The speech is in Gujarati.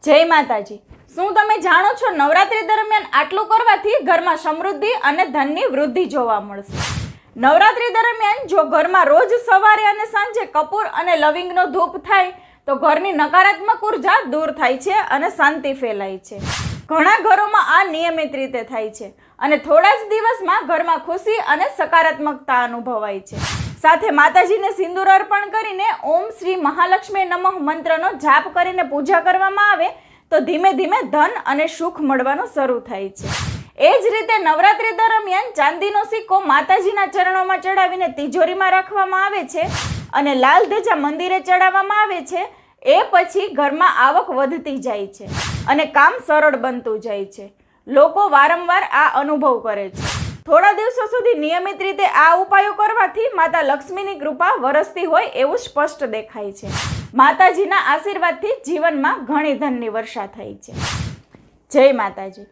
જય માતાજી। શું તમે જાણો છો નવરાત્રી દરમિયાન આટલું કરવાથી ઘરમાં સમૃદ્ધિ અને ધનની વૃદ્ધિ જોવા મળશે। નવરાત્રી દરમિયાન જો ઘરમાં રોજ સવારે અને સાંજે કપૂર અને લવિંગનો ધૂપ થાય તો ઘરની નકારાત્મક ઉર્જા દૂર થાય છે અને શાંતિ ફેલાય છે। ઘણા ઘરોમાં આ નિયમિત રીતે થાય છે અને થોડા જ દિવસમાં ઘરમાં ખુશી અને સકારાત્મકતા અનુભવાય છે। સાથે માતાજીને સિંદૂર અર્પણ કરીને ઓમ શ્રી મહાલક્ષ્મી નમઃ મંત્રનો જાપ કરીને પૂજા કરવામાં આવે તો ધીમે ધીમે ધન અને સુખ મળવાનું શરૂ થાય છે। એ જ રીતે નવરાત્રી દરમિયાન ચાંદીનો સિક્કો માતાજીના ચરણોમાં ચડાવીને તિજોરીમાં રાખવામાં આવે છે અને લાલ ધજા મંદિરે ચડાવવામાં આવે છે। એ પછી ઘરમાં આવક વધતી જાય છે અને કામ સરળ બનતું જાય છે। લોકો વારંવાર આ અનુભવ કરે છે। થોડા દિવસો સુધી નિયમિત રીતે આ ઉપાયો કરવાથી માતા લક્ષ્મીની કૃપા વરસતી હોય એવું સ્પષ્ટ દેખાય છે। માતાજીના આશીર્વાદથી જીવનમાં ઘણી ધનની વર્ષા થઈ છે। જય માતાજી।